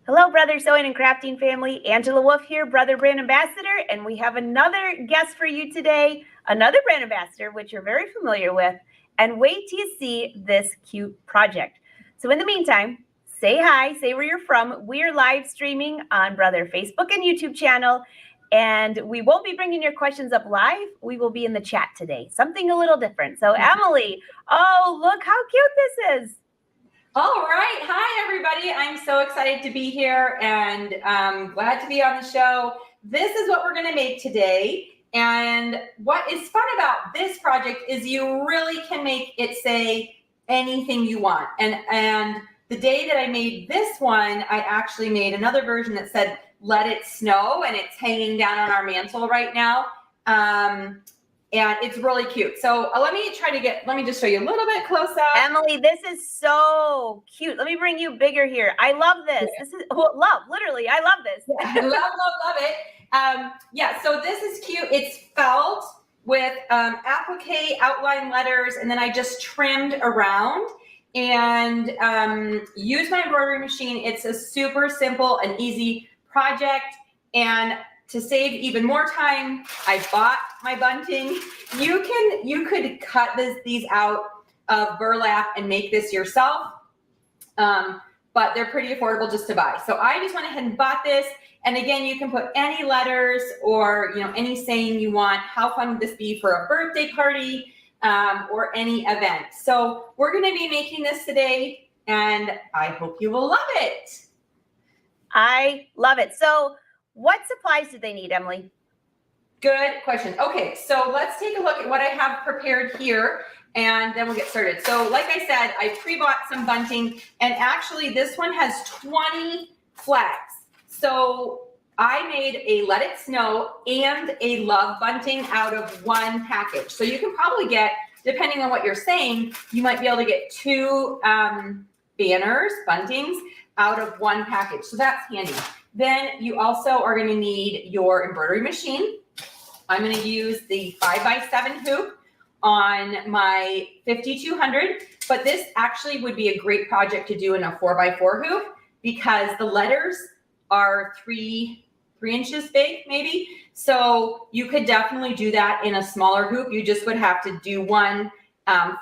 Hello, Brother Sewing and Crafting family. Angela Wolf here, Brother Brand Ambassador, and we have another guest for you today, another brand ambassador, which you're very familiar with, and wait till you see this cute project. So in the meantime, say hi, say where you're from. We're live streaming on Brother Facebook and YouTube channel, and we won't be bringing your questions up live. We will be in the chat today, something a little different. So Emily, oh, look how cute this is. All right. Hi, everybody. I'm so excited to be here and glad to be on the show. This is what we're going to make today. And what is fun about this project is you really can make it say anything you want. And the day that I made this one, I actually made another version that said, "Let it snow," and it's hanging down on our mantle right now. And it's really cute. So let me just show you a little bit close up. Emily, this is so cute. Let me bring you bigger here. I love this. Yeah. This is love, literally. I love this. Yeah, love it. Yeah, so this is cute. It's felt with applique outline letters, and then I just trimmed around and used my embroidery machine. It's a super simple and easy project. And to save even more time, I bought my bunting. You could cut these out of burlap and make this yourself, but they're pretty affordable just to buy. So I just went ahead and bought this. And again, you can put any letters or any saying you want. How fun would this be for a birthday party or any event? So we're going to be making this today, and I hope you will love it. I love it. So what supplies do they need, Emily? Good question. Okay, so let's take a look at what I have prepared here, and then we'll get started. So like I said, I pre-bought some bunting, and actually this one has 20 flags. So I made a Let It Snow and a Love bunting out of one package. So you can probably get, depending on what you're saying, you might be able to get two banners, buntings, out of one package. So that's handy. Then you also are going to need your embroidery machine. I'm going to use the 5x7 hoop on my 5200, but this actually would be a great project to do in a 4x4 hoop because the letters are three inches big, maybe. So you could definitely do that in a smaller hoop. You just would have to do one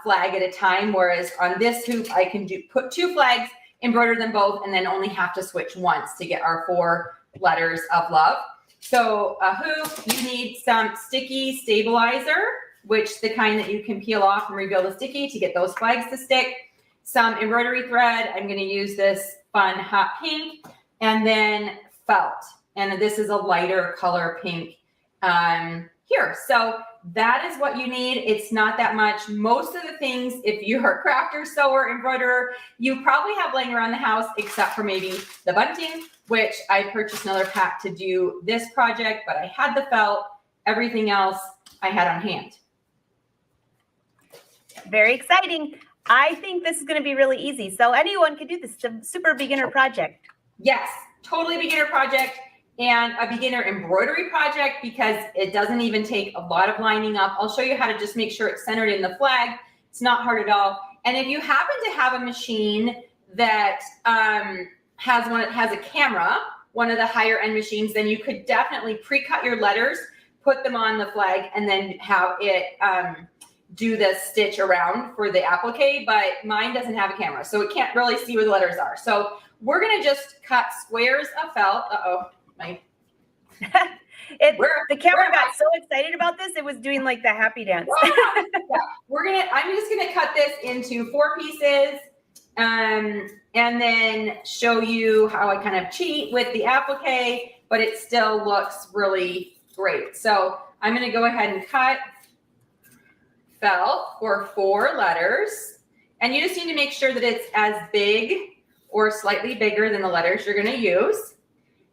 flag at a time, whereas on this hoop, I can put two flags, embroider them both, and then only have to switch once to get our 4 letters of love. So a hoop, you need some sticky stabilizer, which the kind that you can peel off and rebuild a sticky to get those flags to stick. Some embroidery thread. I'm going to use this fun hot pink, and then felt. And this is a lighter color pink here. So that is what you need. It's not that much. Most of the things, if you're a crafter, sewer, embroiderer, you probably have laying around the house, except for maybe the bunting, which I purchased another pack to do this project, but I had the felt. Everything else I had on hand. Very exciting. I think this is going to be really easy. So anyone can do this. It's a super beginner project. Yes, totally beginner project. And a beginner embroidery project because it doesn't even take a lot of lining up. I'll show you how to just make sure it's centered in the flag. It's not hard at all. And if you happen to have a machine that has a camera, one of the higher end machines, then you could definitely pre-cut your letters, put them on the flag, and then have it do the stitch around for the applique. But mine doesn't have a camera, so it can't really see where the letters are. So we're gonna just cut squares of felt. The camera got so excited about this, it was doing like the happy dance. Yeah. I'm just gonna cut this into 4 pieces, and then show you how I kind of cheat with the applique, but it still looks really great. So I'm gonna go ahead and cut felt for 4 letters, and you just need to make sure that it's as big or slightly bigger than the letters you're going to use.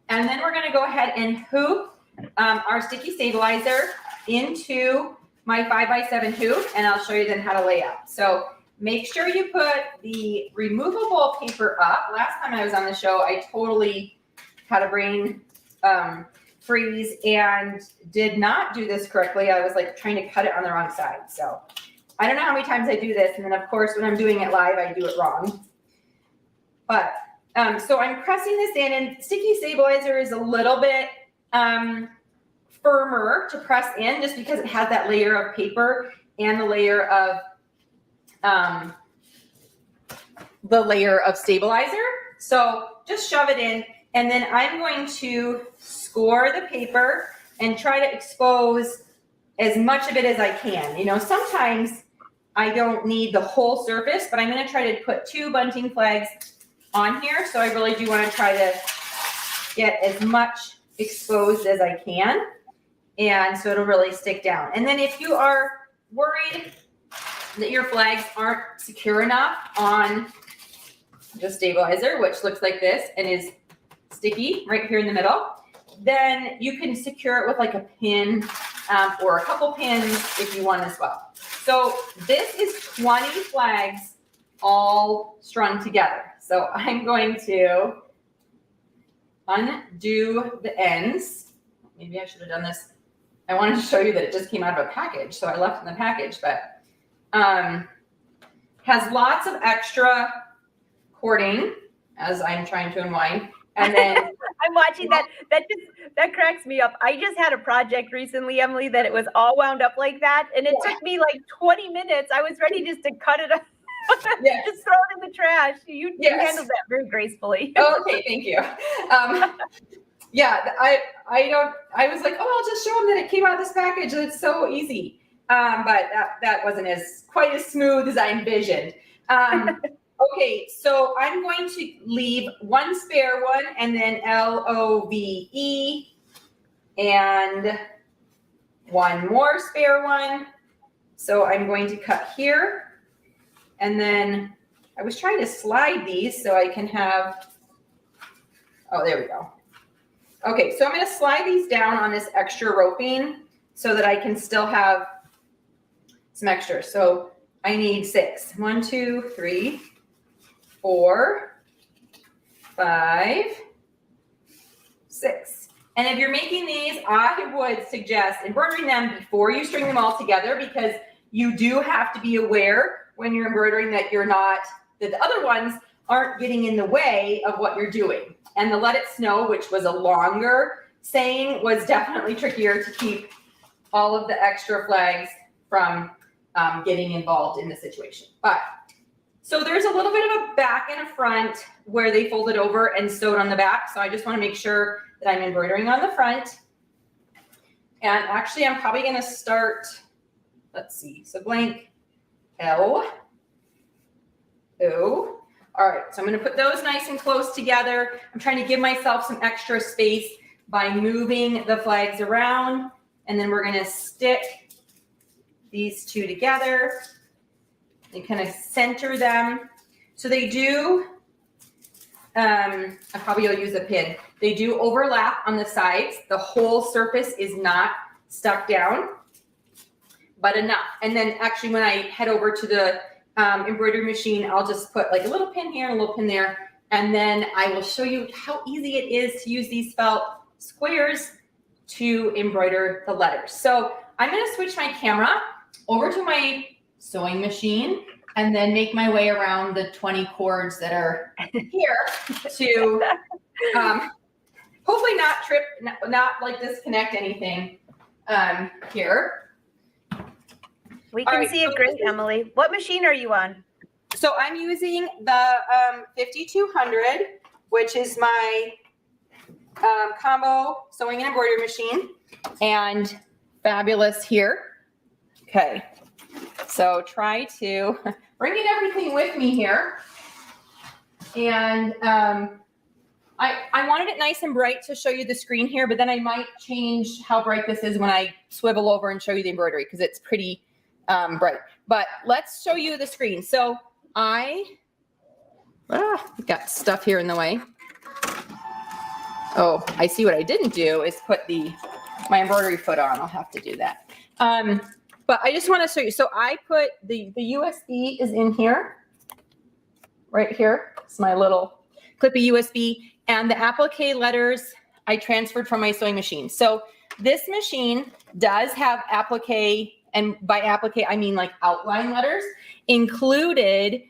And then we're going to go ahead and hoop our sticky stabilizer into my 5x7 hoop, and I'll show you then how to lay out. So make sure you put the removable paper up. Last time I was on the show, I totally had a brain freeze and did not do this correctly. I was like trying to cut it on the wrong side. So I don't know how many times I do this. And then of course, when I'm doing it live, I do it wrong. But So I'm pressing this in, and sticky stabilizer is a little bit firmer to press in just because it has that layer of paper and the layer of stabilizer. So just shove it in, and then I'm going to score the paper and try to expose as much of it as I can. You know, sometimes I don't need the whole surface, but I'm going to try to put 2 bunting flags on here. So I really do want to try to get as much exposed as I can. And so it'll really stick down. And then if you are worried that your flags aren't secure enough on the stabilizer, which looks like this and is sticky right here in the middle, then you can secure it with like a pin or a couple pins if you want as well. So this is 20 flags all strung together. So I'm going to undo the ends. Maybe I should have done this. I wanted to show you that it just came out of a package, so I left it in the package, but has lots of extra cording as I'm trying to unwind. And then I'm watching that. That cracks me up. I just had a project recently, Emily, that it was all wound up like that, and it took me like 20 minutes. I was ready just to cut it up, just throw it in the trash. You handled that very gracefully. Okay, thank you. I was like, I'll just show them that it came out of this package. It's so easy. But that wasn't quite as smooth as I envisioned. Okay, so I'm going to leave 1 spare one and then LOVE and 1 more spare one. So I'm going to cut here, and then I was trying to slide these so I can have, there we go. Okay, so I'm going to slide these down on this extra roping so that I can still have some extra. So I need 6. 1, 2, 3, 4, 5, 6. And if you're making these, I would suggest embroidering them before you string them all together, because you do have to be aware when you're embroidering that the other ones aren't getting in the way of what you're doing. And the let it snow, which was a longer saying, was definitely trickier to keep all of the extra flags from getting involved in the situation. But so there's a little bit of a back and a front where they folded over and sewed on the back. So I just want to make sure that I'm embroidering on the front. And actually, I'm probably going to start, let's see, so blank L, O. All right, so I'm going to put those nice and close together. I'm trying to give myself some extra space by moving the flags around. And then we're going to stick these 2 together and kind of center them. So they do, I probably will use a pin. They do overlap on the sides. The whole surface is not stuck down, but enough. And then actually when I head over to the embroidery machine, I'll just put like a little pin here and a little pin there. And then I will show you how easy it is to use these felt squares to embroider the letters. So I'm going to switch my camera over to my sewing machine and then make my way around the 20 cords that are here to hopefully not trip, not like disconnect anything here. We can see it great, Emily. What machine are you on? So I'm using the 5200, which is my combo sewing and embroidery machine, and fabulous here. Okay, so try to bring in everything with me here. And I wanted it nice and bright to show you the screen here, but then I might change how bright this is when I swivel over and show you the embroidery, because it's pretty bright. But let's show you the screen. So I got stuff here in the way. Oh, I see what I didn't do is put my embroidery foot on. I'll have to do that. But I just want to show you. So I put the USB is in here, right here. It's my little clippy USB, and the applique letters I transferred from my sewing machine. So this machine does have applique, and by applique I mean like outline letters included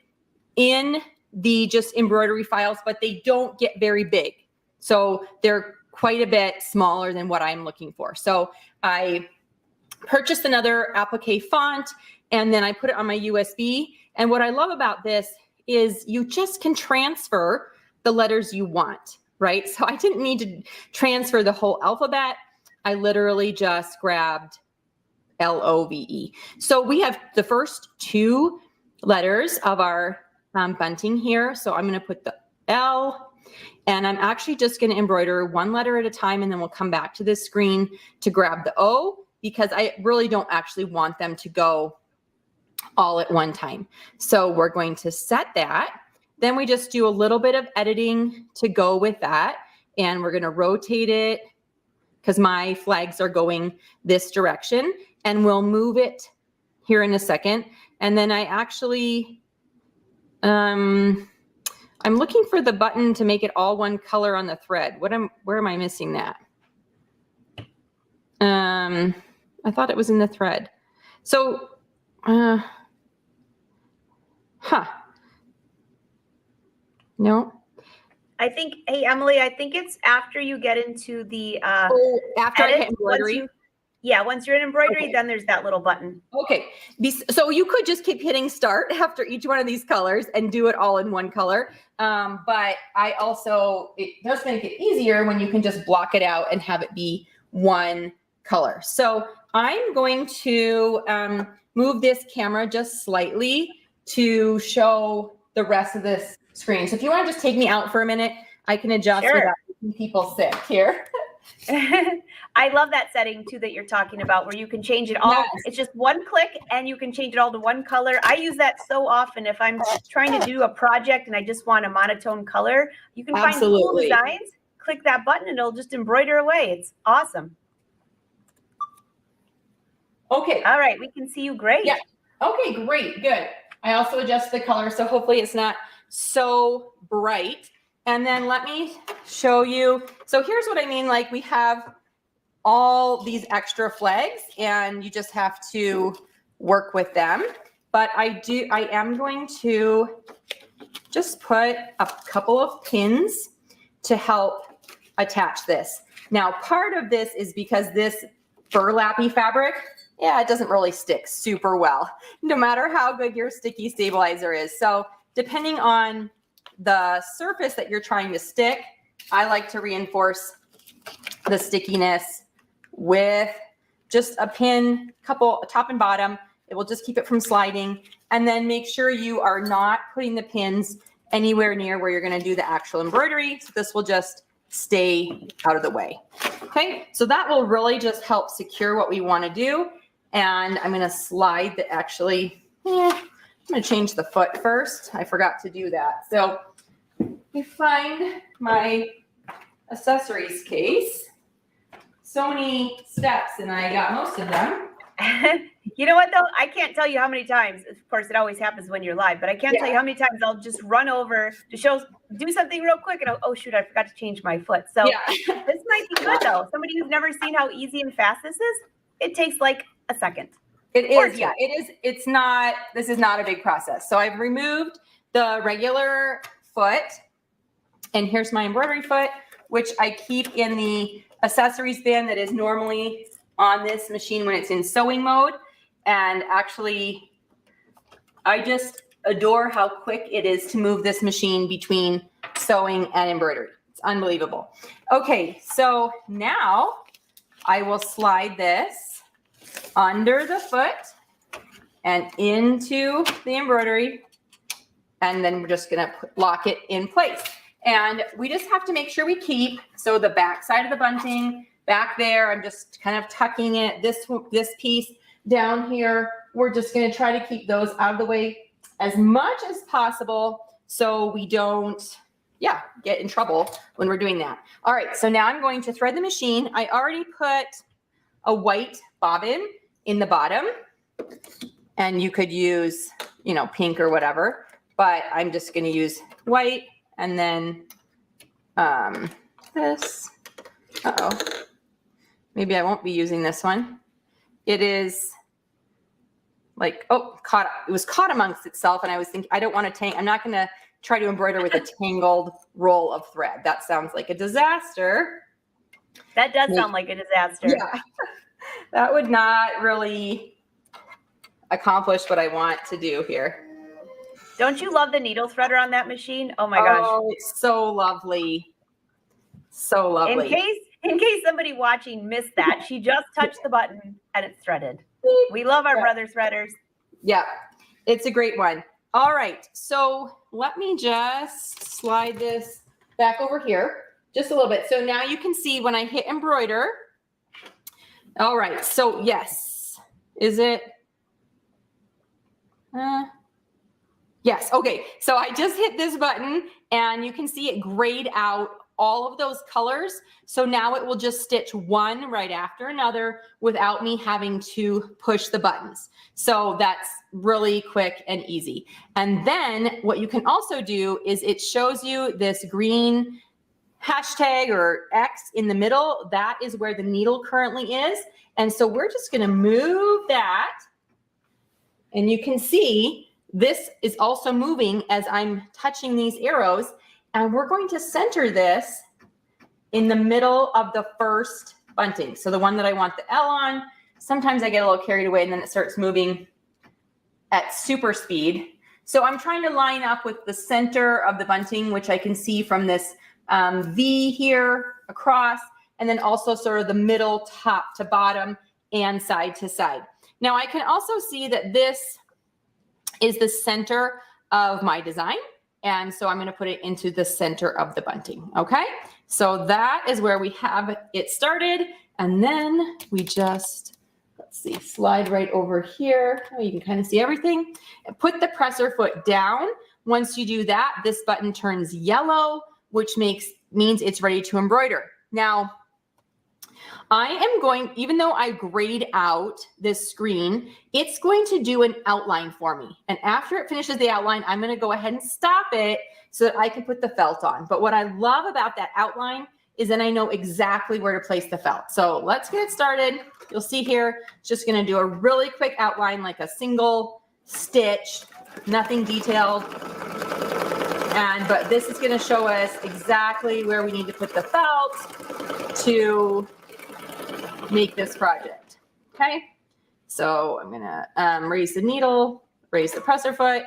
in the just embroidery files, but they don't get very big. So they're quite a bit smaller than what I'm looking for. So I purchased another applique font, and then I put it on my USB. And what I love about this is you just can transfer the letters you want, right? So I didn't need to transfer the whole alphabet. I literally just grabbed LOVE. So we have the first two letters of our bunting here. So I'm going to put the L, and I'm actually just going to embroider one letter at a time, and then we'll come back to this screen to grab the O, because I really don't actually want them to go all at one time. So we're going to set that. Then we just do a little bit of editing to go with that. And we're going to rotate it because my flags are going this direction, and we'll move it here in a second. And then I actually, I'm looking for the button to make it all one color on the thread. Where am I missing that? I thought it was in the thread. So, no. I think, hey, Emily, I think it's after you get into the after edit, I hit embroidery. Once you're in embroidery, Okay. then there's that little button. Okay. So you could just keep hitting start after each one of these colors and do it all in one color. But I also, it does make it easier when you can just block it out and have it be one color. So I'm going to move this camera just slightly to show the rest of this screen. So if you want to just take me out for a minute, I can adjust without making people sick here. I love that setting too that you're talking about, where you can change it all. Yes. It's just one click and you can change it all to one color. I use that so often if I'm trying to do a project and I just want a monotone color. You can find cool designs, click that button, and it'll just embroider away. It's awesome. Okay. All right, we can see you great. Yeah. Okay, great, good. I also adjust the color, so hopefully it's not so bright. And then let me show you. So here's what I mean. Like, we have all these extra flags and you just have to work with them. But I am going to just put a couple of pins to help attach this. Now, part of this is because this burlappy fabric, yeah, it doesn't really stick super well, no matter how good your sticky stabilizer is. So depending on the surface that you're trying to stick, I like to reinforce the stickiness with just a pin, couple top and bottom. It will just keep it from sliding. And then make sure you are not putting the pins anywhere near where you're going to do the actual embroidery. So this will just stay out of the way. Okay, so that will really just help secure what we want to do. And I'm going to slide the I'm going to change the foot first. I forgot to do that. So we find my accessories case. So many steps, and I got most of them. You know what, though? I can't tell you how many times, of course, it always happens when you're live, but I can't tell you how many times I'll just run over to do something real quick, and oh, shoot, I forgot to change my foot. So this might be good, though. Somebody who's never seen how easy and fast this is, it takes like a second. It is, yeah, it is. It's not, this is not a big process. So I've removed the regular foot, and here's my embroidery foot, which I keep in the accessories bin that is normally on this machine when it's in sewing mode. And actually, I just adore how quick it is to move this machine between sewing and embroidery. It's unbelievable. Okay, so now I will slide this under the foot and into the embroidery, and then we're just gonna lock it in place. And we just have to make sure we keep, so the back side of the bunting back there, I'm just kind of tucking it, this piece down here, we're just gonna try to keep those out of the way as much as possible so we don't, get in trouble when we're doing that. All right, so now I'm going to thread the machine. I already put a white bobbin in the bottom, and you could use, pink or whatever, but I'm just gonna use white, and then this, maybe I won't be using this one. It is like, it was caught amongst itself, and I was thinking, I don't want to I'm not gonna try to embroider with a tangled roll of thread. That sounds like a disaster. That does sound like a disaster. Yeah, that would not really accomplish what I want to do here. Don't you love the needle threader on that machine? Oh my gosh. Oh, it's so lovely. So lovely. In case somebody watching missed that, she just touched the button and it's threaded. We love our brother threaders. Yeah, it's a great one. All right, so let me just slide this back over here just a little bit. So now you can see when I hit embroider. All right, so yes, is it? Yes, okay. So I just hit this button and you can see it grayed out all of those colors. So now it will just stitch one right after another without me having to push the buttons. So that's really quick and easy. And then what you can also do is it shows you this green hashtag or X in the middle. That is where the needle currently is. And so we're just going to move that. And you can see this is also moving as I'm touching these arrows. And we're going to center this in the middle of the first bunting. So the one that I want the L on. Sometimes I get a little carried away and then it starts moving at super speed. So I'm trying to line up with the center of the bunting, which I can see from this V here across, and then also sort of the middle, top to bottom and side to side. Now I can also see that this is the center of my design. And so I'm going to put it into the center of the bunting. Okay. So that is where we have it started. And then we just, let's see, slide right over here. Oh, you can kind of see everything. And put the presser foot down. Once you do that, this button turns yellow, which means it's ready to embroider. Now, I am going, even though I grayed out this screen, it's going to do an outline for me. And after it finishes the outline, I'm going to go ahead and stop it so that I can put the felt on. But what I love about that outline is then I know exactly where to place the felt. So let's get started. You'll see here, it's just going to do a really quick outline, like a single stitch, nothing detailed. But this is going to show us exactly where we need to put the felt to make this project. Okay, so I'm gonna raise the needle, raise the presser foot,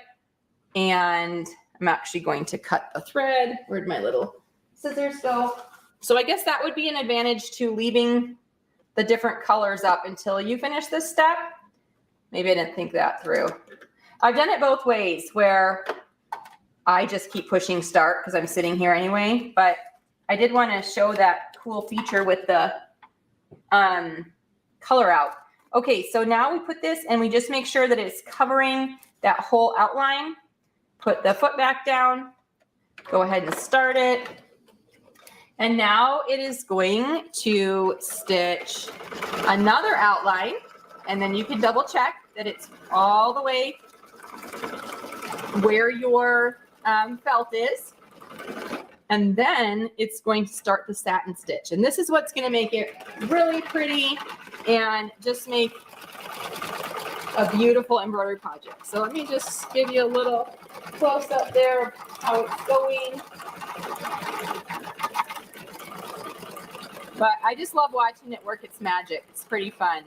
and I'm actually going to cut the thread. Where'd my little scissors go? So I guess that would be an advantage to leaving the different colors up until you finish this step. Maybe I didn't think that through. I've done it both ways where I just keep pushing start because I'm sitting here anyway, but I did want to show that cool feature with the color out. Okay, so now we put this and we just make sure that it's covering that whole outline. Put the foot back down, go ahead and start it. And now it is going to stitch another outline, and then you can double check that it's all the way where your felt is. And then it's going to start the satin stitch. And this is what's going to make it really pretty and just make a beautiful embroidery project. So let me just give you a little close up there of how it's going. But I just love watching it work its magic. It's pretty fun.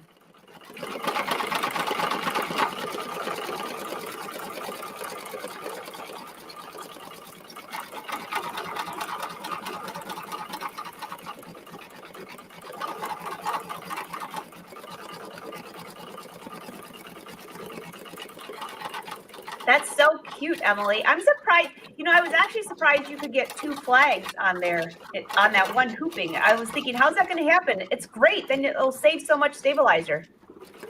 That's so cute, Emily. I'm surprised. You know, I was actually surprised you could get 2 flags on there, on that one hooping. I was thinking, how's that going to happen? It's great. Then it'll save so much stabilizer.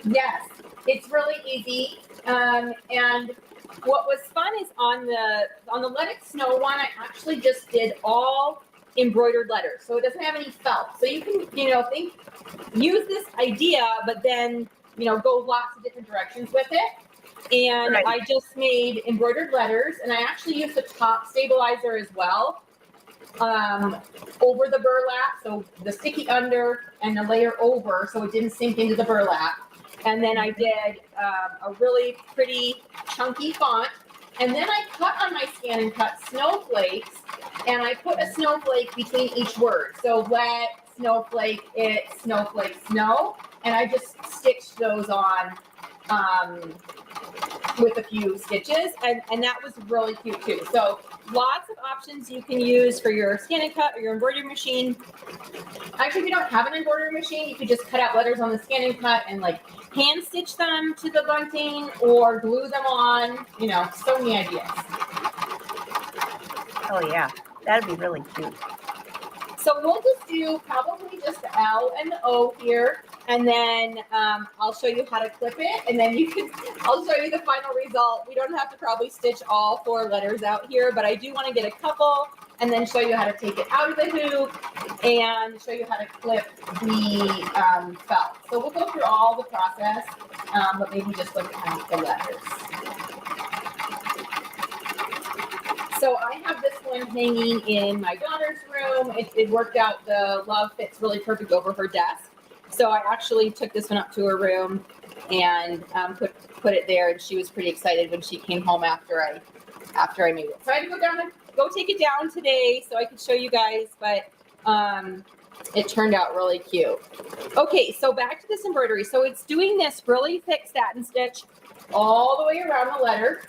Yes, it's really easy. And what was fun is on the Let It Snow one, I actually just did all embroidered letters. So it doesn't have any felt. So you can, use this idea, but then, go lots of different directions with it. And right. I just made embroidered letters, and I actually used a top stabilizer as well over the burlap, so the sticky under and the layer over, so it didn't sink into the burlap. And then I did a really pretty chunky font And then I cut on my Scan and Cut snowflakes, and I put a snowflake between each word. So wet, snowflake, it, snowflake, snow. And I just stitched those on with a few stitches, and that was really cute too. So lots of options you can use for your Scan and Cut or your embroidery machine. Actually, if you don't have an embroidery machine, you could just cut out letters on the Scan and Cut and like hand stitch them to the bunting or glue them on, you know, so many ideas. Oh yeah, that'd be really cute. So we'll just do probably just the L and the O here, and then I'll show you how to clip it, and then I'll show you the final result. We don't have to probably stitch all 4 letters out here, but I do want to get a couple, and then show you how to take it out of the hoop, and show you how to clip the felt. So we'll go through all the process, but maybe just look at the letters. So I have this one hanging in my daughter's room. It worked out. The love fits really perfect over her desk. So I actually took this one up to her room and put it there. And she was pretty excited when she came home after I made it. So I had to go take it down today so I could show you guys. But it turned out really cute. Okay, so back to this embroidery. So it's doing this really thick satin stitch all the way around the letter.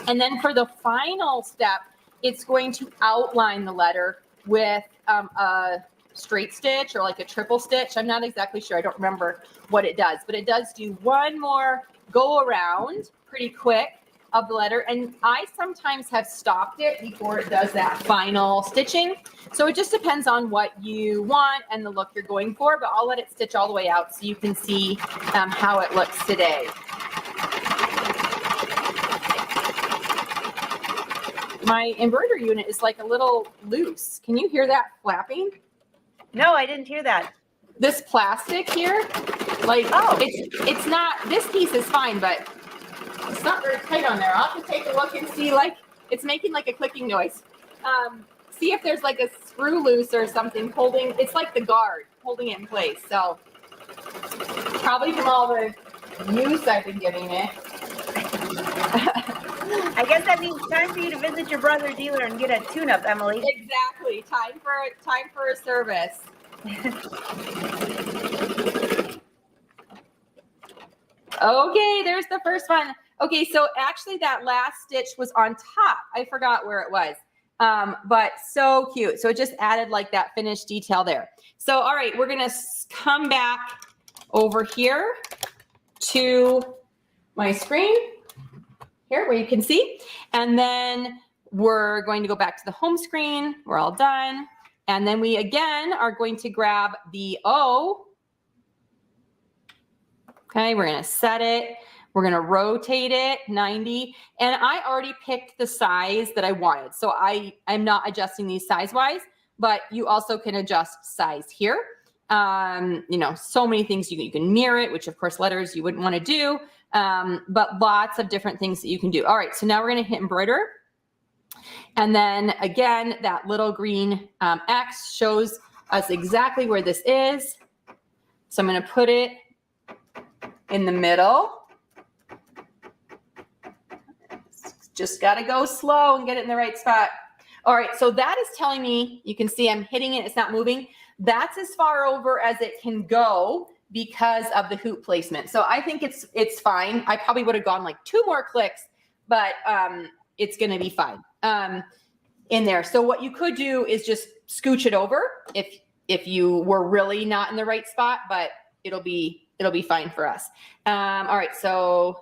And then for the final step, it's going to outline the letter with a straight stitch or like a triple stitch. I'm not exactly sure. I don't remember what it does, but it does do one more go around pretty quick of the letter. And I sometimes have stopped it before it does that final stitching. So it just depends on what you want and the look you're going for, but I'll let it stitch all the way out so you can see how it looks today. My embroidery unit is like a little loose. Can you hear that flapping? No, I didn't hear that. This plastic here, like it's not, this piece is fine, but it's not very tight on there. I'll have to take a look and see, like, it's making like a clicking noise. See if there's like a screw loose or something holding, it's like the guard holding it in place. So probably from all the use I've been giving it. I guess that means time for you to visit your brother dealer and get a tune-up, Emily. Exactly. Time for a service. Okay, there's the first one. Okay, so actually that last stitch was on top. I forgot where it was. But so cute. So it just added like that finished detail there. So, all right, we're going to come back over here to my screen here where you can see. And then we're going to go back to the home screen. We're all done. And then we, again, are going to grab the O. Okay, we're going to set it. We're going to rotate it 90. And I already picked the size that I wanted. So I'm not adjusting these size-wise, but you also can adjust size here. You know, so many things you can mirror it, which of course letters you wouldn't want to do, but lots of different things that you can do. All right, so now we're going to hit embroider. And then again, that little green X shows us exactly where this is. So I'm going to put it in the middle. Just got to go slow and get it in the right spot. All right, so that is telling me, you can see I'm hitting it, it's not moving. That's as far over as it can go because of the hoop placement. So I think it's fine. I probably would have gone like 2 more clicks, but it's going to be fine in there. So what you could do is just scooch it over if you were really not in the right spot, but it'll be fine for us. All right, so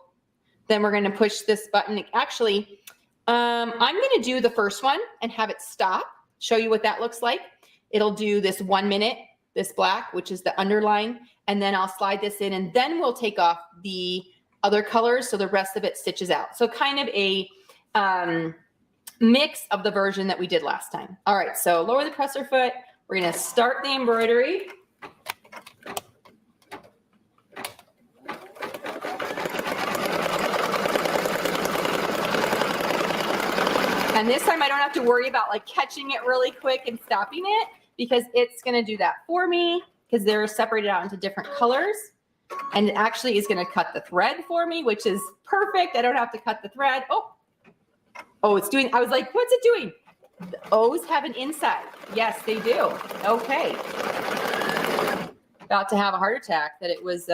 then we're going to push this button. Actually, I'm going to do the first one and have it stop, show you what that looks like. It'll do this 1 minute, this black, which is the underline, and then I'll slide this in, and then we'll take off the other colors so the rest of it stitches out. So kind of a mix of the version that we did last time. All right, so lower the presser foot. We're going to start the embroidery. And this time I don't have to worry about like catching it really quick and stopping it because it's going to do that for me because they're separated out into different colors. And it actually is going to cut the thread for me, which is perfect. I don't have to cut the thread. Oh, Oh, it's doing, I was like, what's it doing? The O's have an inside. Yes, they do. Okay. About to have a heart attack that it was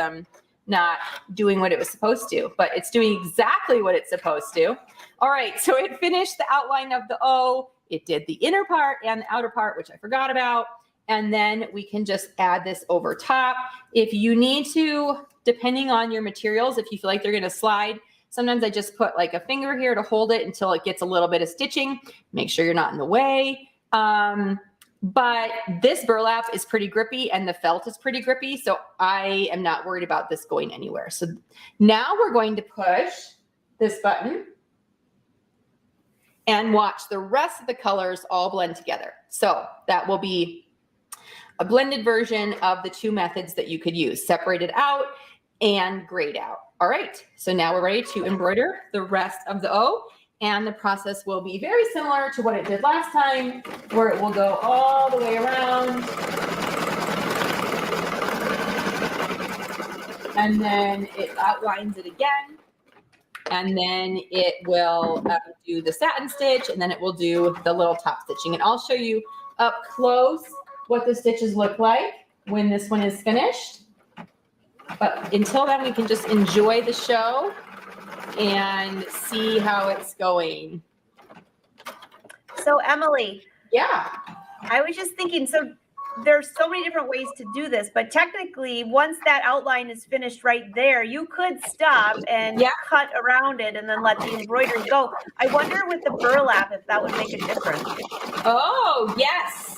not doing what it was supposed to, but it's doing exactly what it's supposed to. All right, so it finished the outline of the O. It did the inner part and the outer part, which I forgot about. And then we can just add this over top. If you need to, depending on your materials, if you feel like they're gonna slide, sometimes I just put like a finger here to hold it until it gets a little bit of stitching. Make sure you're not in the way. But this burlap is pretty grippy and the felt is pretty grippy. So I am not worried about this going anywhere. So now we're going to push this button and watch the rest of the colors all blend together. So that will be a blended version of the two methods that you could use, separated out and grayed out. All right, so now we're ready to embroider the rest of the O, and the process will be very similar to what it did last time, where it will go all the way around. And then it outlines it again. And then it will do the satin stitch, and then it will do the little top stitching. And I'll show you up close what the stitches look like when this one is finished. But until then, we can just enjoy the show and see how it's going. So Emily. Yeah. I was just thinking, so there's so many different ways to do this, but technically once that outline is finished right there, you could stop and cut around it and then let the embroidery go. I wonder with the burlap if that would make a difference. Oh, yes.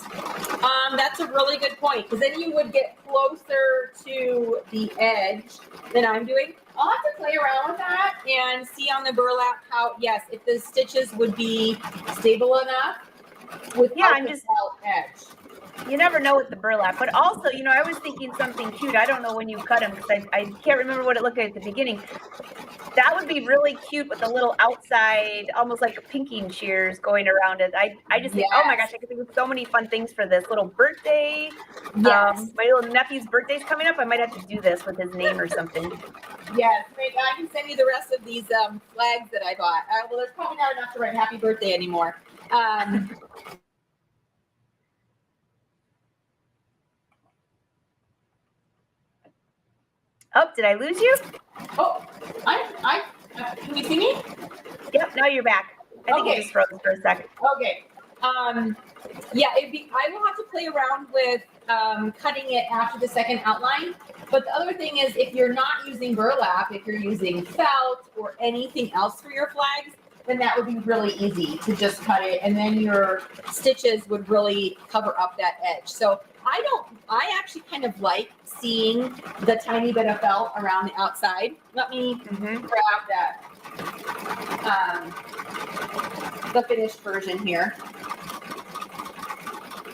That's a really good point, because then you would get closer to the edge than I'm doing. I'll have to play around with that and see on the burlap how, yes, if the stitches would be stable enough without the felt edge. You never know with the burlap, but also, you know, I was thinking something cute. I don't know when you cut them because I can't remember what it looked like at the beginning. That would be really cute with the little outside, almost like a pinking shears going around it. I just think, oh my gosh, I could think of so many fun things for this little birthday. Yes. My little nephew's birthday's coming up. I might have to do this with his name or something. Yes, I can send you the rest of these flags that I bought. Well, there's probably not enough to write happy birthday anymore. Oh, did I lose you? Oh, can you see me? Yep, now you're back. I think it just froze for a second. Okay. Yeah, I will have to play around with cutting it after the second outline. But the other thing is, if you're not using burlap, if you're using felt or anything else for your flags, then that would be really easy to just cut it, and then your stitches would really cover up that edge. So I actually kind of like seeing the tiny bit of felt around the outside. Let me grab that, the finished version here.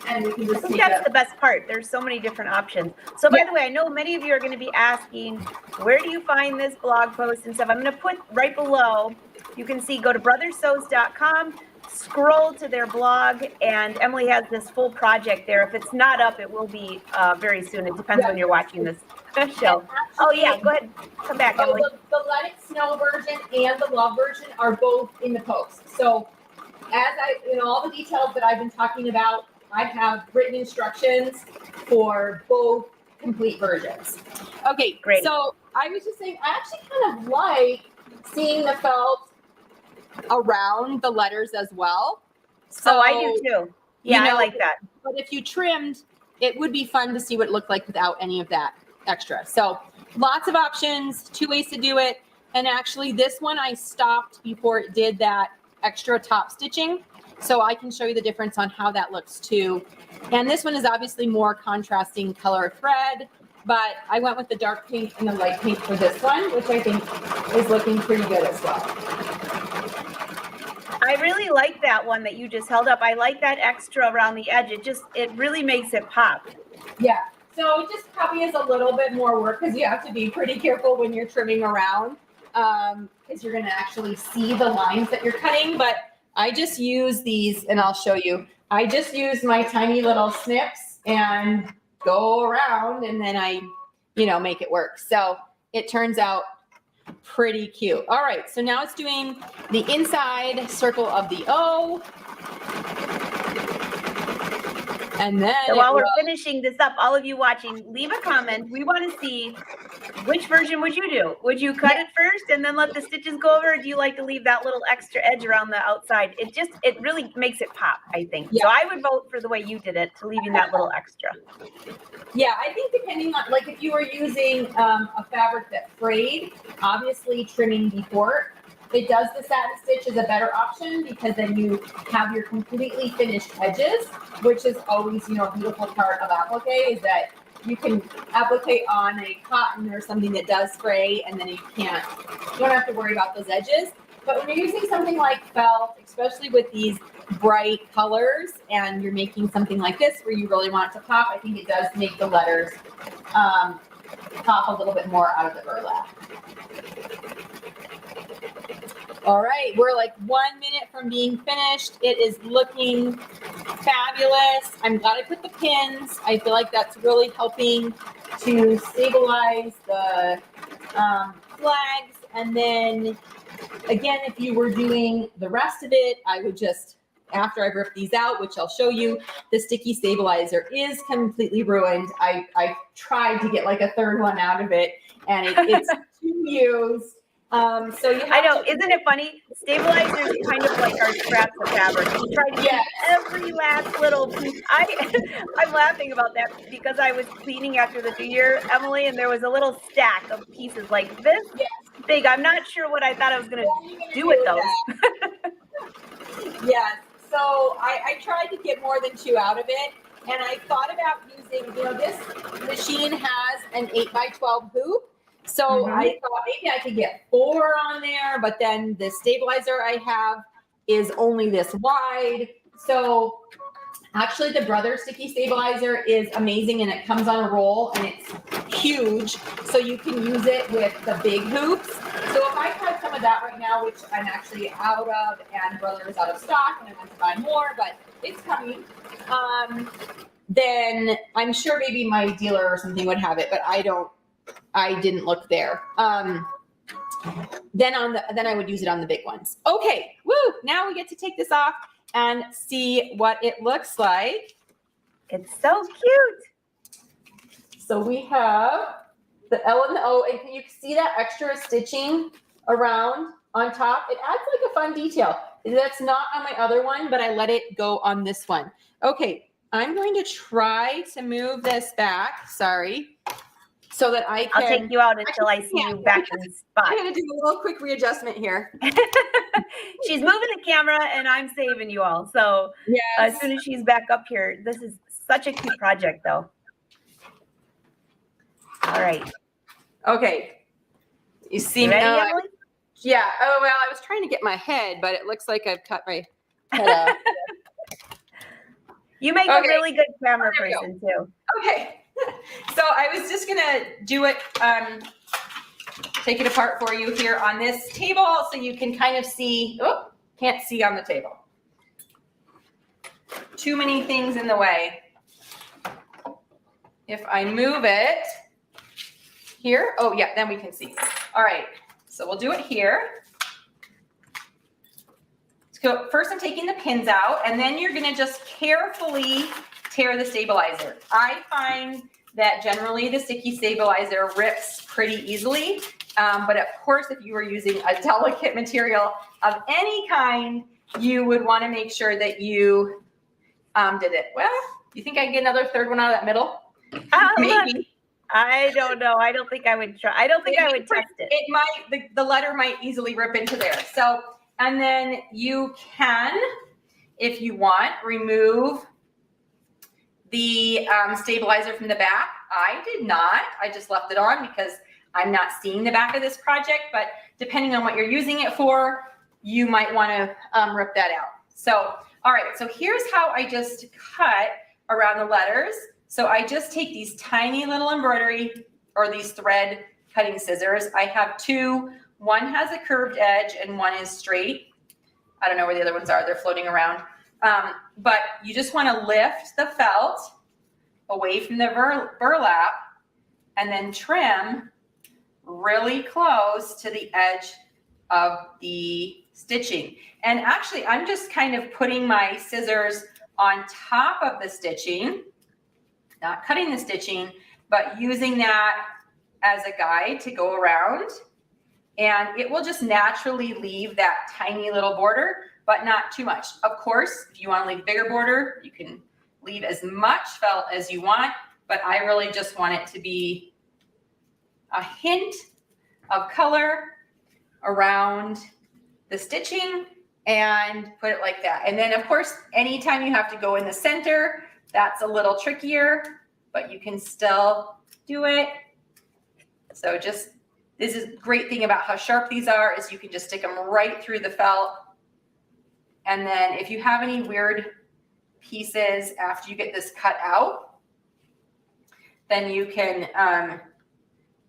And we can just I think that's the best part. There's so many different options. So by the way, I know many of you are going to be asking, where do you find this blog post and stuff? I'm going to put right below. You can see, go to brothersews.com, scroll to their blog, and Emily has this full project there. If it's not up, it will be very soon. It depends when you're watching this show. Oh yeah, go ahead. Come back, Emily. The Let It Snow version and the Love version are both in the post. So in all the details that I've been talking about, I have written instructions for both complete versions. Okay, great. So I was just saying, I actually kind of like seeing the felt around the letters as well. So I do too. Yeah, I like that. But if you trimmed, it would be fun to see what it looked like without any of that extra. So lots of options, 2 ways to do it. And actually this one I stopped before it did that extra top stitching. So I can show you the difference on how that looks too. And this one is obviously more contrasting color thread, but I went with the dark pink and the light pink for this one, which I think is looking pretty good as well. I really like that one that you just held up. I like that extra around the edge. It really makes it pop. Yeah. So it just probably is a little bit more work because you have to be pretty careful when you're trimming around because you're going to actually see the lines that you're cutting. But I just use these, and I'll show you. I just use my tiny little snips and go around, and then I, make it work. So it turns out pretty cute. All right, so now it's doing the inside circle of the O. And then so while we're finishing this up, all of you watching, leave a comment. We want to see which version would you do? Would you cut it first and then let the stitches go over? Or do you like to leave that little extra edge around the outside? It really makes it pop, I think. Yeah. So I would vote for the way you did it, to leaving that little extra. Yeah, I think depending on, like if you were using a fabric that frayed, obviously trimming before it does the satin stitch is a better option, because then you have your completely finished edges, which is always, a beautiful part of applique, is that you can applique on a cotton or something that does fray, and then you don't have to worry about those edges. But when you're using something like felt, especially with these bright colors, and you're making something like this where you really want it to pop, I think it does make the letters pop a little bit more out of the burlap. All right, we're like 1 minute from being finished. It is looking fabulous. I'm glad I put the pins. I feel like that's really helping to stabilize the flags. And then again, if you were doing the rest of it, I would just, after I've ripped these out, which I'll show you, the sticky stabilizer is completely ruined. I tried to get like a third one out of it, and it's too used. So you have I know, isn't it funny? Stabilizer is kind of like our scraps of fabric. We try to get every last little piece. I'm laughing about that because I was cleaning after the New Year, Emily, and there was a little stack of pieces like this big. I'm not sure what I thought I was going to do with those. Yes. So I tried to get more than 2 out of it, and I thought about using, this machine has an 8x12 hoop. So I thought maybe I could get 4 on there, but then the stabilizer I have is only this wide. So actually the Brother Sticky Stabilizer is amazing, and it comes on a roll, and it's huge. So you can use it with the big hoops. So if I had some of that right now, which I'm actually out of, and Brother is out of stock, and I want to buy more, but it's coming, then I'm sure maybe my dealer or something would have it, but I didn't look there. Then I would use it on the big ones. Okay, woo! Now we get to take this off and see what it looks like. It's so cute. So we have the L and the O, and can you see that extra stitching around on top? It adds like a fun detail. That's not on my other one, but I let it go on this one. Okay, I'm going to try to move this back. Sorry. So that I can. I'll take you out until I see you back in the spot. I'm going to do a little quick readjustment here. She's moving the camera, and I'm saving you all. So as soon as she's back up here, this is such a cute project, though. All right. Okay. You see you ready, now? Emily? Yeah. Oh, well, I was trying to get my head, but it looks like I've cut my head off. You make a really good camera person, too. Okay. So I was just going to do it, take it apart for you here on this table so you can kind of see. Oh, can't see on the table. Too many things in the way. If I move it here, oh yeah, then we can see. All right, so we'll do it here. So first I'm taking the pins out, and then you're gonna just carefully tear the stabilizer. I find that generally the sticky stabilizer rips pretty easily, but of course if you were using a delicate material of any kind, you would wanna make sure that you did it. Well, you think I can get another third one out of that middle? Maybe. I don't know. I don't think I would try. I don't think I would test it. It might, the letter might easily rip into there. So, and then you can, if you want, remove the stabilizer from the back. I did not. I just left it on because I'm not seeing the back of this project, but depending on what you're using it for, you might want to rip that out. So, all right, so here's how I just cut around the letters. So I just take these tiny little embroidery or these thread cutting scissors. I have 2. One has a curved edge and one is straight. I don't know where the other ones are. They're floating around. But you just want to lift the felt away from the burlap and then trim really close to the edge of the stitching. And actually, I'm just kind of putting my scissors on top of the stitching, not cutting the stitching, but using that as a guide to go around. And it will just naturally leave that tiny little border, but not too much. Of course, if you want to leave a bigger border, you can leave as much felt as you want, but I really just want it to be a hint of color around the stitching and put it like that. And then of course, anytime you have to go in the center, that's a little trickier, but you can still do it. So just, this is a great thing about how sharp these are is you can just stick them right through the felt. And then if you have any weird pieces after you get this cut out, then you can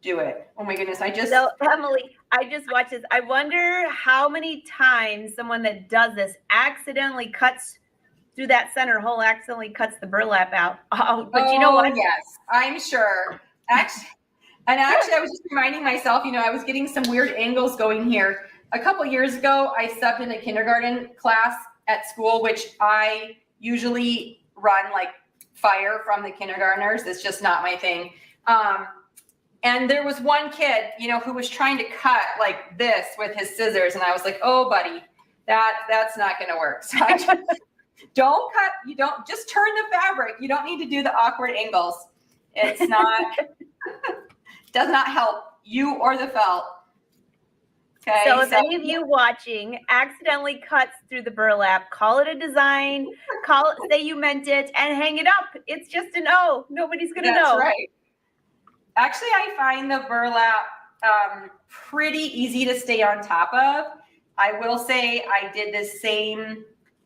do it. Oh my goodness, So Emily, I just watched this. I wonder how many times someone that does this accidentally cuts through that center hole, accidentally cuts the burlap out. Oh, but you know what? Yes, I'm sure. Actually, I was just reminding myself, you know, I was getting some weird angles going here. A couple years ago, I subbed in a kindergarten class at school, which I usually run like fire from the kindergartners. It's just not my thing. And there was one kid, you know, who was trying to cut like this with his scissors. And I was like, oh, buddy, that's not going to work. So I just, don't cut. You don't just turn the fabric. You don't need to do the awkward angles. It's not, does not help you or the felt. Okay. So if any of you watching accidentally cuts through the burlap, call it a design, say you meant it, and hang it up. It's just an O. Nobody's going to know. That's right. Actually, I find the burlap pretty easy to stay on top of. I will say I did the same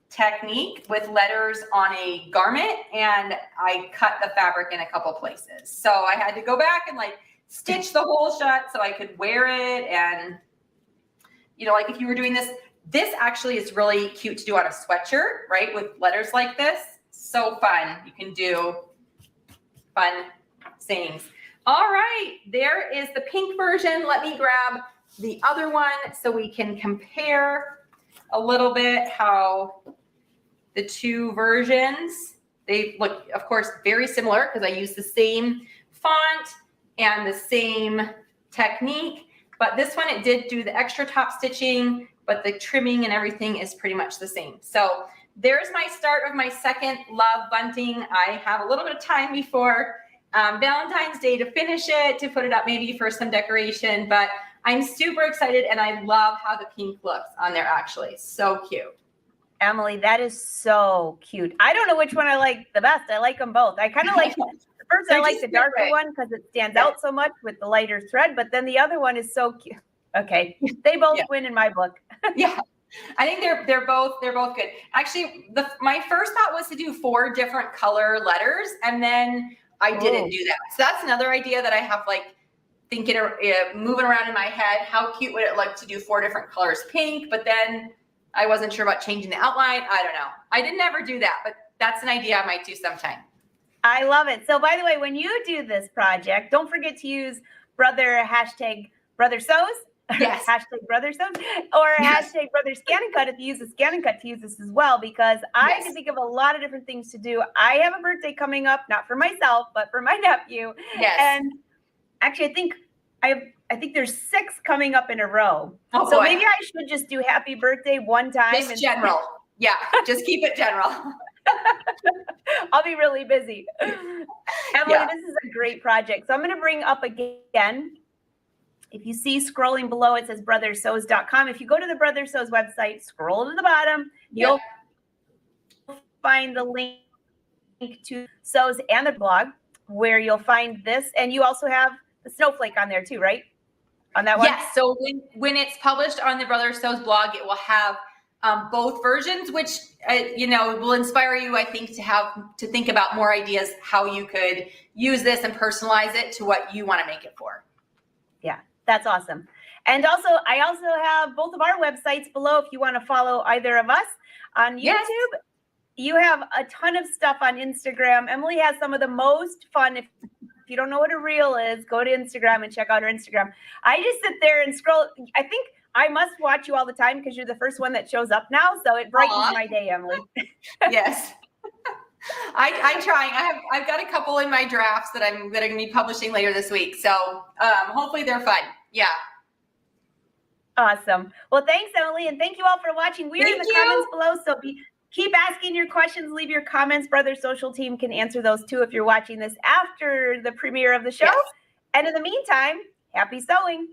technique with letters on a garment, and I cut the fabric in a couple places. So I had to go back and like stitch the hole shut so I could wear it. And, you know, like if you were doing this actually is really cute to do on a sweatshirt, right? With letters like this. So fun. You can do fun sayings. All right, there is the pink version. Let me grab the other one so we can compare a little bit how the two versions, they look, of course, very similar because I use the same font and the same technique. But this one, it did do the extra top stitching, but the trimming and everything is pretty much the same. So there's my start of my second love bunting. I have a little bit of time before Valentine's Day to finish it, to put it up maybe for some decoration, but I'm super excited and I love how the pink looks on there actually. So cute. Emily, that is so cute. I don't know which one I like the best. I like them both. I kind of like, first I like the darker one because it stands out so much with the lighter thread, but then the other one is so cute. Okay, they both win in my book. Yeah. I think they're both good. Actually, my first thought was to do 4 different color letters, and then I didn't do that. So that's another idea that I have, like thinking, moving around in my head. How cute would it look to do 4 different colors pink? But then I wasn't sure about changing the outline. I don't know. I didn't ever do that, but that's an idea I might do sometime. I love it. So by the way, when you do this project, don't forget to use hashtag brother sews. Yes. Hashtag brother sews or hashtag brother scan and cut if you use a scan and cut to use this as well, because I can think of a lot of different things to do. I have a birthday coming up, not for myself, but for my nephew. Yes. And actually, I think there's 6 coming up in a row. Oh, so boy. maybe I should just do happy birthday one time. Just general. Yeah. Just keep it general. I'll be really busy. Emily, this is a great project. So I'm going to bring up again. If you see scrolling below, it says brothersews.com. If you go to the Brother Sews website, scroll to the bottom, you'll find the link to Sews and the blog where you'll find this. And you also have the snowflake on there too, right? On that one? Yes. So when it's published on the Brother Sews blog, it will have both versions, which, will inspire you, I think, to think about more ideas, how you could use this and personalize it to what you want to make it for. Yeah. That's awesome. And also, I also have both of our websites below if you want to follow either of us on YouTube. Yes. You have a ton of stuff on Instagram. Emily has some of the most fun. If you don't know what a reel is, go to Instagram and check out her Instagram. I just sit there and scroll. I think I must watch you all the time because you're the first one that shows up now. So it brightens my day, Emily. Yes. I try. I've got a couple in my drafts that I'm going to be publishing later this week. So hopefully they're fun. Yeah. Awesome. Well, thanks, Emily, and thank you all for watching. We're in the comments below, so keep asking your questions. Leave your comments. Brother Social Team can answer those too if you're watching this after the premiere of the show. Yes. And in the meantime, happy sewing.